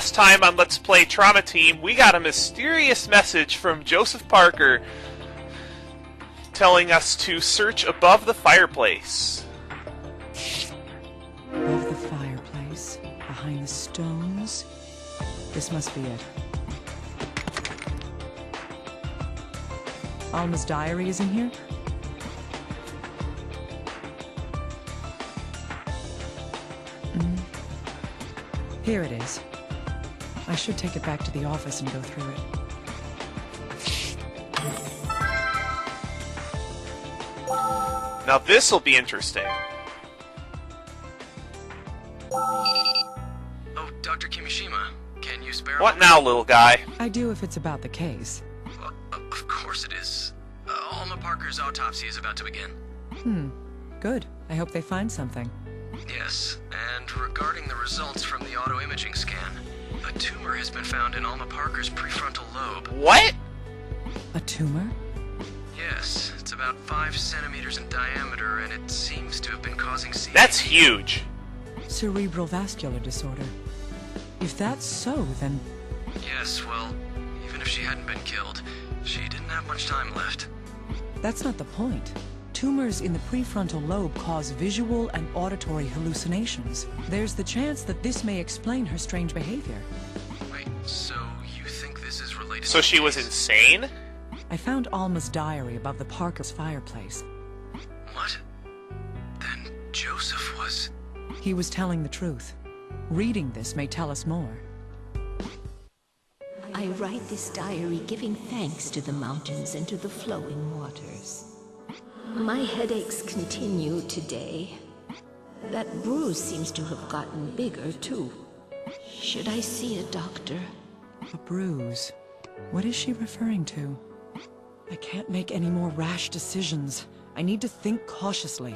last time on Let's Play Trauma Team, we got a mysterious message from Joseph Parker telling us to search above the fireplace. Above the fireplace, behind the stones. This must be it. Alma's diary is in here? Here it is. I should take it back to the office and go through it. Now this'll be interesting. Oh, Dr. Kimishima, can you spare What now, little guy? I do if it's about the case. Well, of course it is. Alma Parker's autopsy is about to begin. Good. I hope they find something. Yes, and regarding the results from the auto-imaging scan, a tumor has been found in Alma Parker's prefrontal lobe. What? A tumor? Yes, it's about 5 centimeters in diameter, and it seems to have been causing seizures. That's huge. Cerebral vascular disorder. If that's so, then... Yes, well, even if she hadn't been killed, she didn't have much time left. That's not the point. Tumors in the prefrontal lobe cause visual and auditory hallucinations. There's the chance that this may explain her strange behavior. Wait, so you think this is related So to she the was case? insane? I found Alma's diary above the Parker's fireplace. What? Then Joseph was... He was telling the truth. Reading this may tell us more. I write this diary giving thanks to the mountains and to the flowing waters. My headaches continue today. That bruise seems to have gotten bigger, too. Should I see a doctor? A bruise. What is she referring to? I can't make any more rash decisions. I need to think cautiously.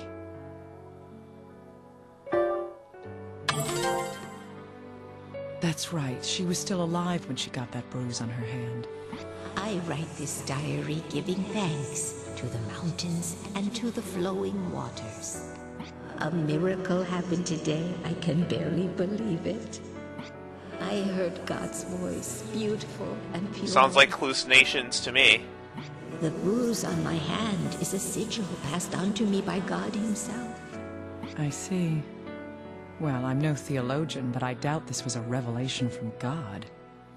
That's right. She was still alive when she got that bruise on her hand. I write this diary giving thanks to the mountains and to the flowing waters. A miracle happened today. I can barely believe it. I heard God's voice, beautiful and pure. Sounds like hallucinations to me. The bruise on my hand is a sigil passed on to me by God himself. I see. Well, I'm no theologian, but I doubt this was a revelation from God.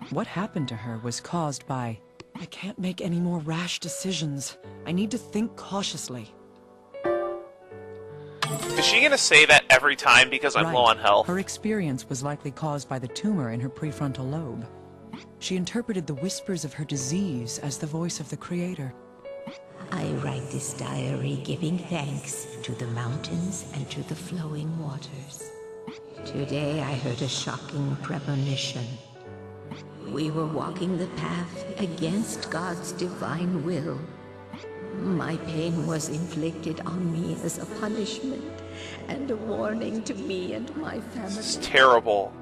What happened to her was caused by... I can't make any more rash decisions. I need to think cautiously. Is she gonna say that every time because I'm Right. low on health? Her experience was likely caused by the tumor in her prefrontal lobe. She interpreted the whispers of her disease as the voice of the Creator. I write this diary giving thanks to the mountains and to the flowing waters. Today I heard a shocking premonition. We were walking the path against God's divine will. My pain was inflicted on me as a punishment and a warning to me and my It's family. terrible.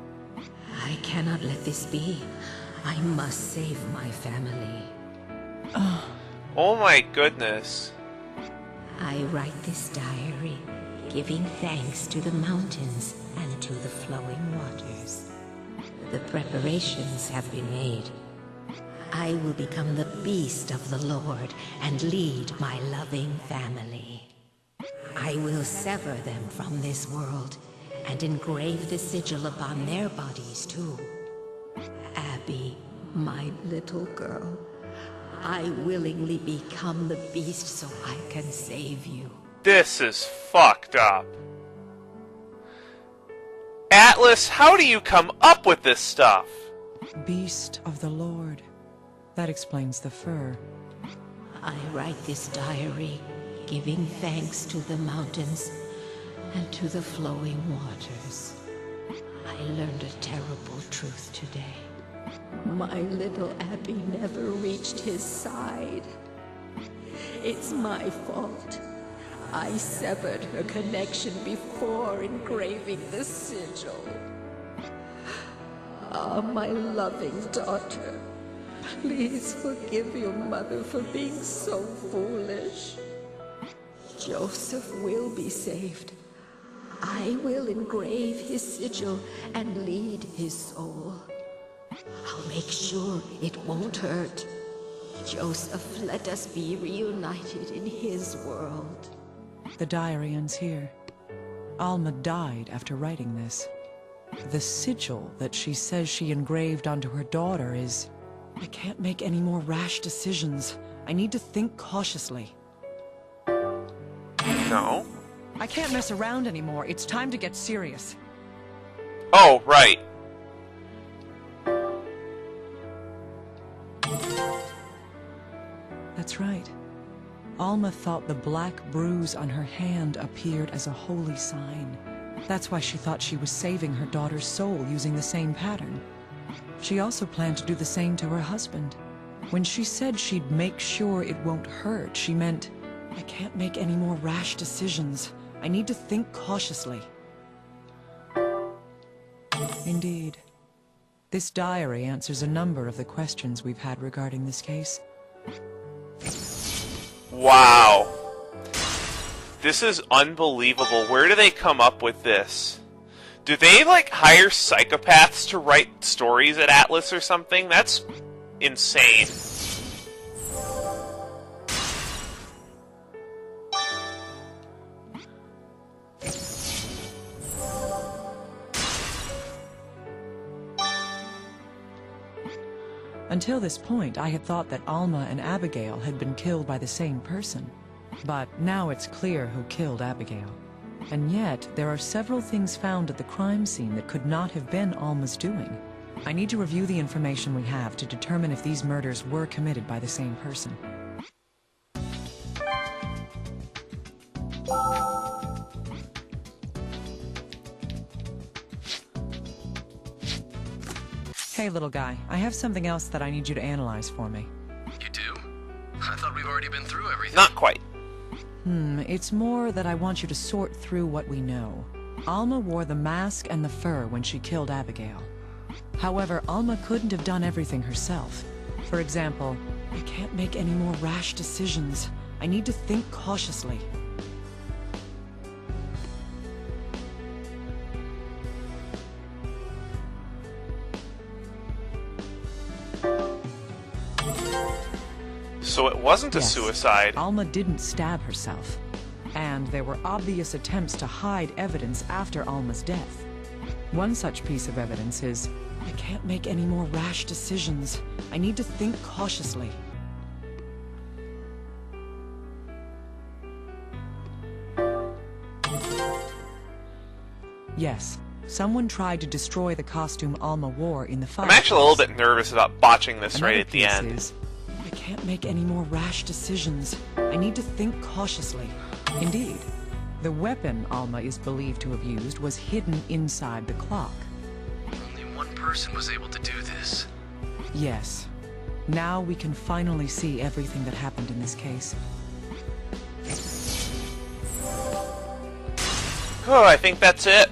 I cannot let this be. I must save my family. Oh my goodness. I write this diary, giving thanks to the mountains and to the flowing waters. The preparations have been made. I will become the beast of the Lord and lead my loving family. I will sever them from this world and engrave the sigil upon their bodies too. Abby, my little girl, I willingly become the beast so I can save you. This is fucked up. Atlas, how do you come up with this stuff? Beast of the Lord. That explains the fur. I write this diary, giving thanks to the mountains and to the flowing waters. I learned a terrible truth today. My little Abby never reached his side. It's my fault. I severed her connection before engraving the sigil. Ah, my loving daughter, please forgive your mother for being so foolish. Joseph will be saved. I will engrave his sigil and lead his soul. I'll make sure it won't hurt. Joseph, let us be reunited in his world. The diary ends here. Alma died after writing this. The sigil that she says she engraved onto her daughter is... I can't make any more rash decisions. I need to think cautiously. No. I can't mess around anymore. It's time to get serious. Oh, right. That's right. Alma thought the black bruise on her hand appeared as a holy sign. That's why she thought she was saving her daughter's soul using the same pattern. She also planned to do the same to her husband. When she said she'd make sure it won't hurt, she meant, I can't make any more rash decisions. I need to think cautiously. Indeed. This diary answers a number of the questions we've had regarding this case. Wow. This is unbelievable. Where do they come up with this? Do they, like, hire psychopaths to write stories at Atlas or something? That's insane. Until this point, I had thought that Alma and Abigail had been killed by the same person. But now it's clear who killed Abigail. And yet, there are several things found at the crime scene that could not have been Alma's doing. I need to review the information we have to determine if these murders were committed by the same person. Hey, little guy, I have something else that I need you to analyze for me. You do? I thought we've already been through everything. Not quite. It's more that I want you to sort through what we know. Alma wore the mask and the fur when she killed Abigail. However, Alma couldn't have done everything herself. For example, I can't make any more rash decisions. I need to think cautiously. So it wasn't a Yes. suicide. Alma didn't stab herself. And there were obvious attempts to hide evidence after Alma's death. One such piece of evidence is, I can't make any more rash decisions. I need to think cautiously. Yes, someone tried to destroy the costume Alma wore in the I'm fireplace. actually a little bit nervous about botching this Another right at the piece end. is, I can't make any more rash decisions. I need to think cautiously. Indeed, the weapon Alma is believed to have used was hidden inside the clock. Only one person was able to do this. Yes. Now we can finally see everything that happened in this case. Oh, I think that's it.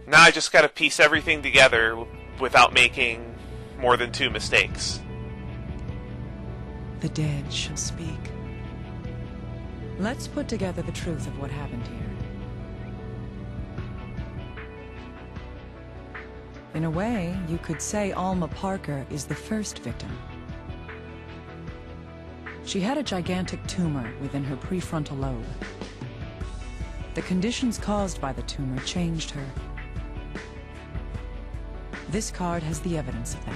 Now I just gotta piece everything together without making more than 2 mistakes. The dead shall speak. Let's put together the truth of what happened here. In a way, you could say Alma Parker is the first victim. She had a gigantic tumor within her prefrontal lobe. The conditions caused by the tumor changed her. This card has the evidence of that.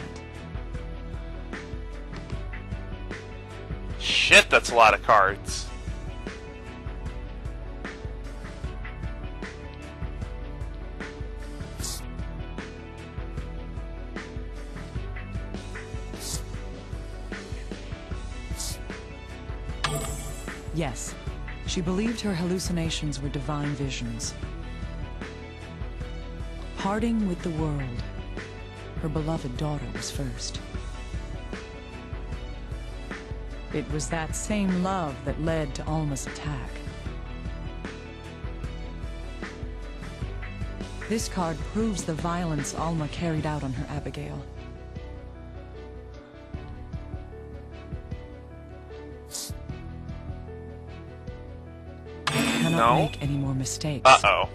Shit, that's a lot of cards. Yes, she believed her hallucinations were divine visions. Parting with the world, her beloved daughter was first. It was that same love that led to Alma's attack. This card proves the violence Alma carried out on her Abigail. cannot No? make any more mistakes. Uh-oh.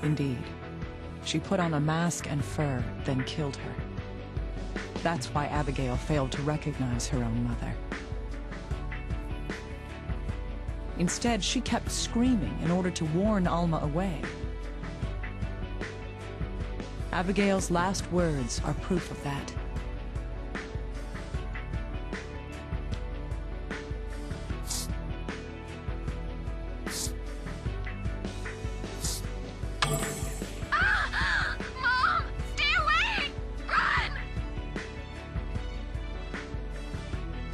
Indeed. She put on a mask and fur, then killed her. That's why Abigail failed to recognize her own mother. Instead, she kept screaming in order to warn Alma away. Abigail's last words are proof of that. Mom! Stay away! Run!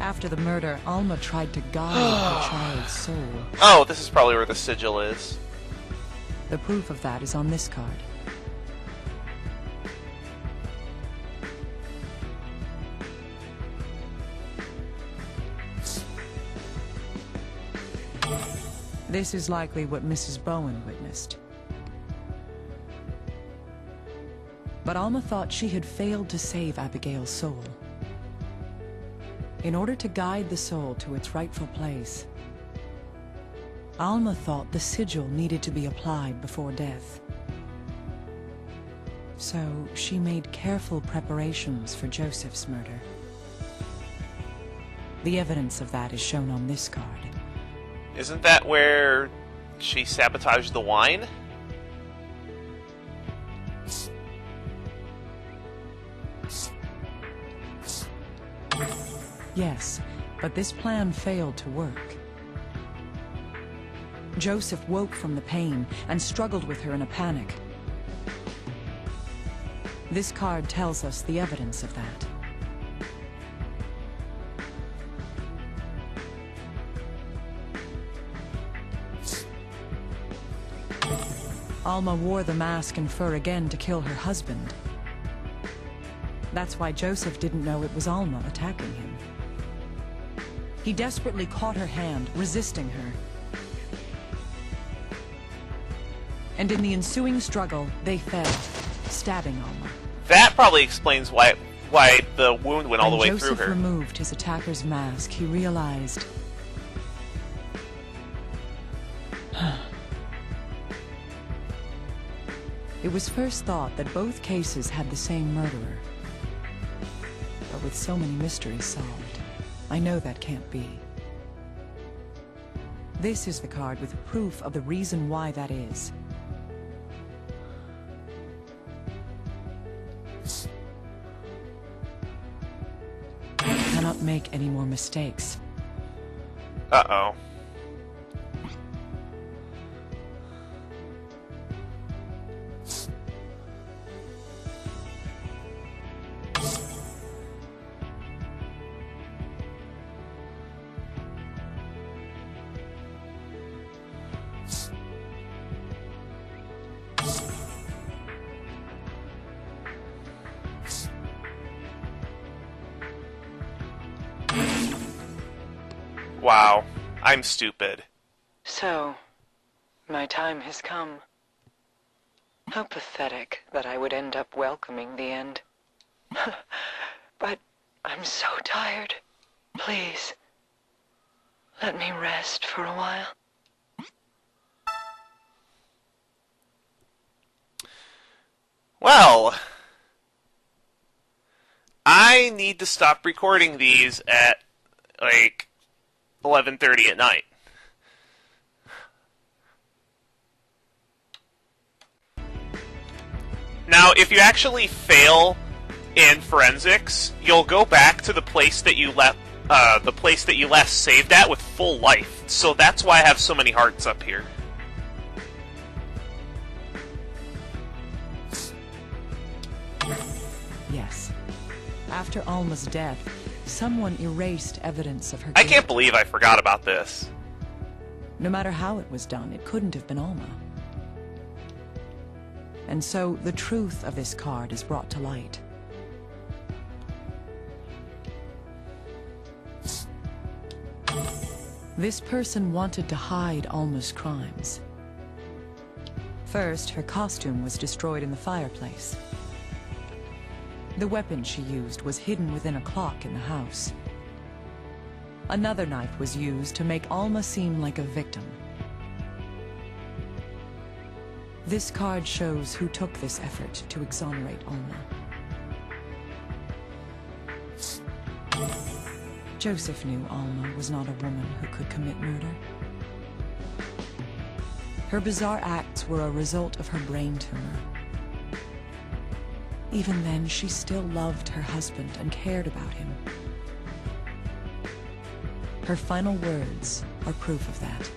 After the murder, Alma tried to guide her child's soul. Oh, this is probably where the sigil is. The proof of that is on this card. This is likely what Mrs. Bowen witnessed. But Alma thought she had failed to save Abigail's soul. In order to guide the soul to its rightful place, Alma thought the sigil needed to be applied before death. So she made careful preparations for Joseph's murder. The evidence of that is shown on this card. Isn't that where she sabotaged the wine? Yes, but this plan failed to work. Joseph woke from the pain and struggled with her in a panic. This card tells us the evidence of that. Alma wore the mask and fur again to kill her husband. That's why Joseph didn't know it was Alma attacking him. He desperately caught her hand, resisting her. And in the ensuing struggle, they fell, stabbing Alma. That probably explains why the wound went all the way When through Joseph her. removed his attacker's mask, he realized... It was first thought that both cases had the same murderer. But with so many mysteries solved, I know that can't be. This is the card with proof of the reason why that is. I cannot make any more mistakes. Uh-oh. Wow, I'm stupid. So, my time has come. How pathetic that I would end up welcoming the end. But I'm so tired. Please, let me rest for a while. Well, I need to stop recording these at, like, 11:30 at night. Now, if you actually fail in forensics, you'll go back to the place that you left saved at with full life. So that's why I have so many hearts up here. Yes. After Alma's death, Someone erased evidence of her I guilt. can't believe I forgot about this. No matter how it was done, it couldn't have been Alma. And so, the truth of this card is brought to light. This person wanted to hide Alma's crimes. First, her costume was destroyed in the fireplace. The weapon she used was hidden within a clock in the house. Another knife was used to make Alma seem like a victim. This card shows who took this effort to exonerate Alma. Joseph knew Alma was not a woman who could commit murder. Her bizarre acts were a result of her brain tumor. Even then, she still loved her husband and cared about him. Her final words are proof of that.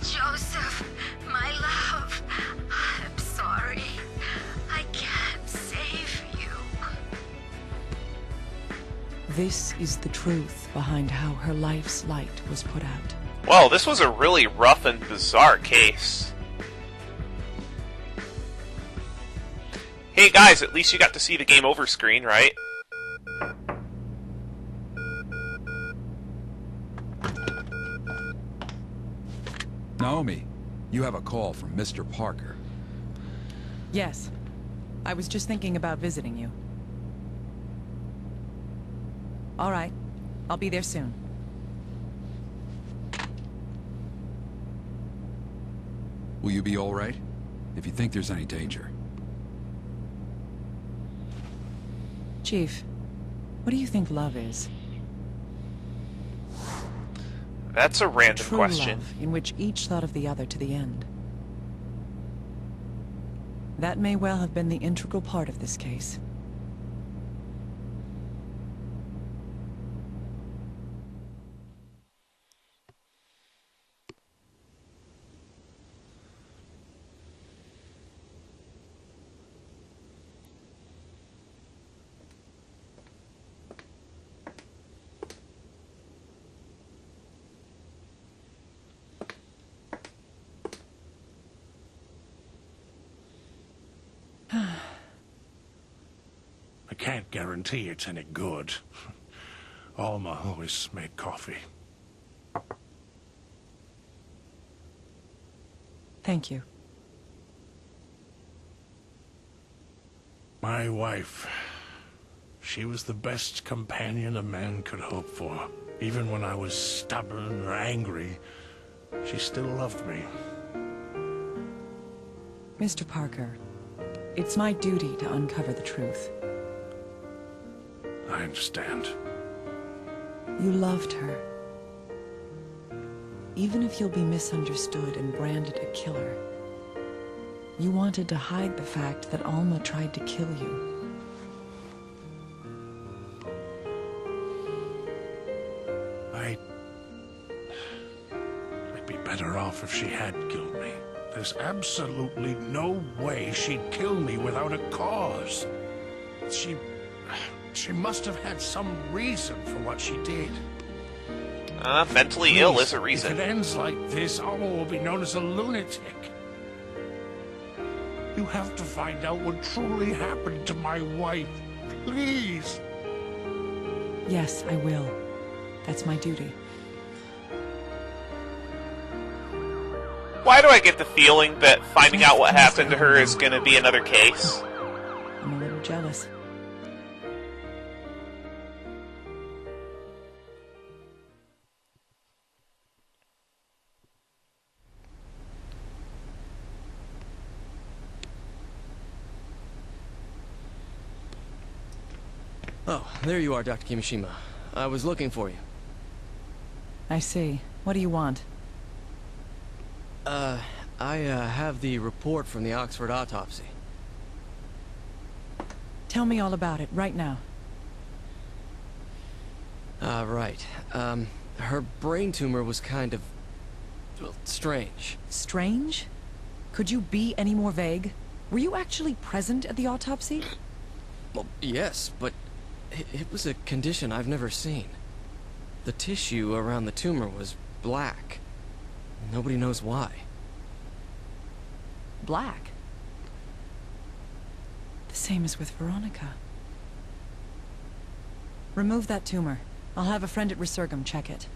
Joseph, my love. I'm sorry. I can't save you. This is the truth behind how her life's light was put out. Well, this was a really rough and bizarre case. Hey guys, at least you got to see the game over screen, right? Naomi, you have a call from Mr. Parker. Yes. I was just thinking about visiting you. All right. I'll be there soon. Will you be all right? If you think there's any danger. Chief, what do you think love is? That's a random True question. love, in which each thought of the other to the end. That may well have been the integral part of this case. I can't guarantee it's any good. Alma always made coffee. Thank you. My wife, she was the best companion a man could hope for. Even when I was stubborn or angry, she still loved me. Mr. Parker, it's my duty to uncover the truth. I understand. You loved her. Even if you'll be misunderstood and branded a killer, you wanted to hide the fact that Alma tried to kill you. I'd be better off if she had killed me. There's absolutely no way she'd kill me without a cause. She must have had some reason for what she did. Mentally ill is a reason. If it ends like this, Alma will be known as a lunatic. You have to find out what truly happened to my wife. Please. Yes, I will. That's my duty. Why do I get the feeling that finding out what happened to her is going to be another case? I'm a little jealous. Oh, there you are, Dr. Kimishima. I was looking for you. I see. What do you want? I have the report from the Oxford autopsy. Tell me all about it, right now. Right. Her brain tumor was kind of, well, strange. Strange? Could you be any more vague? Were you actually present at the autopsy? Well, yes, but it was a condition I've never seen. The tissue around the tumor was black. Nobody knows why. Black? The same as with Veronica. Remove that tumor. I'll have a friend at Resurgam check it.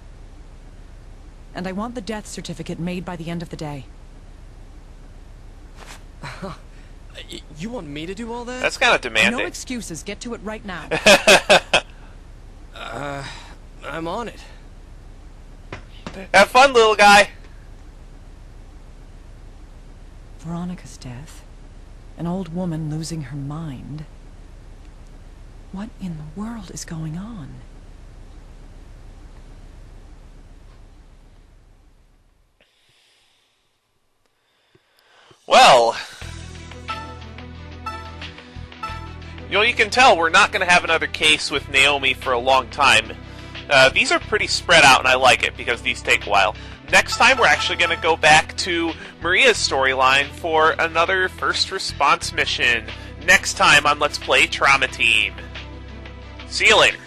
And I want the death certificate made by the end of the day. You want me to do all that? That's kind of demanding. No excuses. Get to it right now. I'm on it. Have fun, little guy. Veronica's death. An old woman losing her mind. What in the world is going on? Well, you can tell we're not going to have another case with Naomi for a long time. These are pretty spread out, and I like it because these take a while. Next time, we're actually going to go back to Maria's storyline for another first response mission. Next time on Let's Play Trauma Team. See you later.